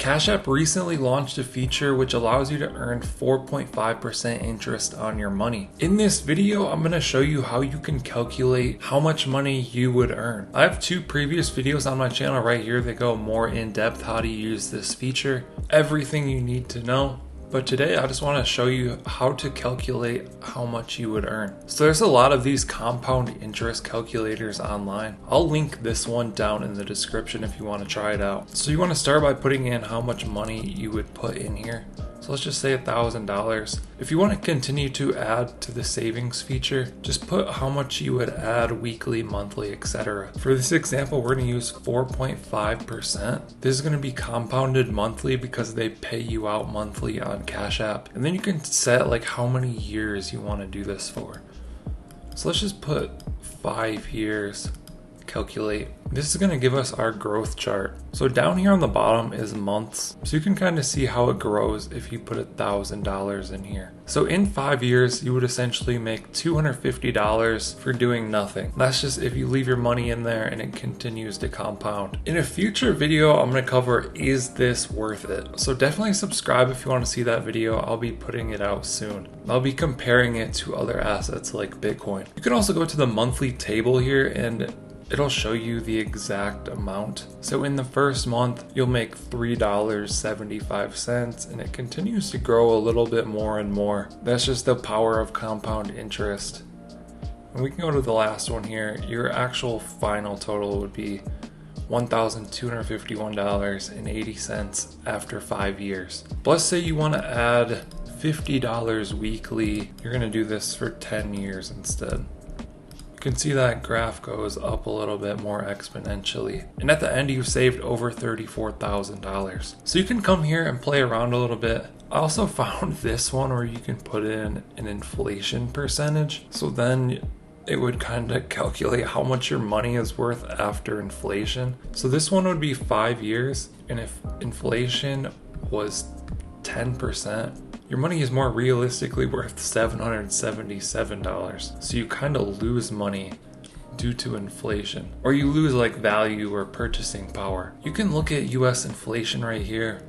Cash App recently launched a feature which allows you to earn 4.5% interest on your money. In this video, I'm going to show you how you can calculate how much money you would earn. I have two previous videos on my channel right here that go more in depth how to use this feature, everything you need to know. But today I just want to show you how to calculate how much you would earn. So there's a lot of these compound interest calculators online. I'll link this one down in the description if you want to try it out. So you want to start by putting in how much money you would put in here. So let's just say $1,000. If you want to continue to add to the savings feature, just put how much you would add weekly, monthly, etc. For this example, we're going to use 4.5%. This is going to be compounded monthly because they pay you out monthly on Cash App. And then you can set like how many years you want to do this for. So let's just put 5 years. Calculate. This is going to give us our growth chart. So down here on the bottom is months. So you can kind of see how it grows if you put $1,000 in here. So in 5 years, you would essentially make $250 for doing nothing. That's just if you leave your money in there and it continues to compound. In a future video, I'm going to cover, is this worth it? So definitely subscribe if you want to see that video. I'll be putting it out soon. I'll be comparing it to other assets like Bitcoin. You can also go to the monthly table here and it'll show you the exact amount. So in the first month, you'll make $3.75 and it continues to grow a little bit more and more. That's just the power of compound interest. And we can go to the last one here. Your actual final total would be $1,251.80 after 5 years. But let's say you want to add $50 weekly. You're going to do this for 10 years instead. You can see that graph goes up a little bit more exponentially. And at the end, you've saved over $34,000. So you can come here and play around a little bit. I also found this one where you can put in an inflation percentage. So then it would kind of calculate how much your money is worth after inflation. So this one would be 5 years. And if inflation was 10%, your money is more realistically worth $777. So you kind of lose money due to inflation, or you lose like value or purchasing power. You can look at US inflation right here.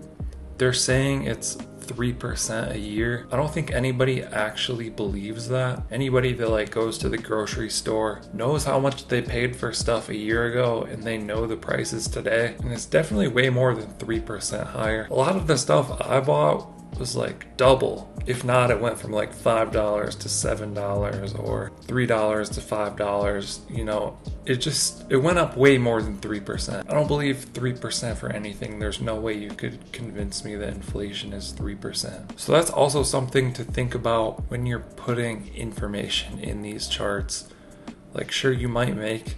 They're saying it's 3% a year. I don't think anybody actually believes that. Anybody that like goes to the grocery store knows how much they paid for stuff a year ago and they know the prices today. And it's definitely way more than 3% higher. A lot of the stuff I bought was like double. If not, it went from like $5 to $7 or $3 to $5. You know, it went up way more than 3%. I don't believe 3% for anything. There's no way you could convince me that inflation is 3%. So that's also something to think about when you're putting information in these charts. Like, sure, you might make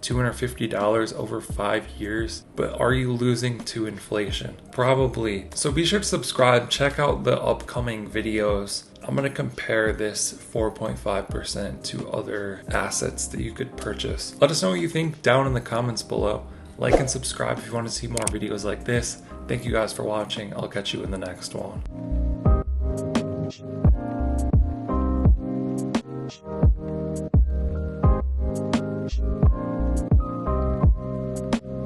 $250 over 5 years, but are you losing to inflation? Probably. So be sure to subscribe, check out the upcoming videos. I'm going to compare this 4.5% to other assets that you could purchase. Let us know what you think down in the comments below. Like and subscribe if you want to see more videos like this. Thank you guys for watching. I'll catch you in the next one.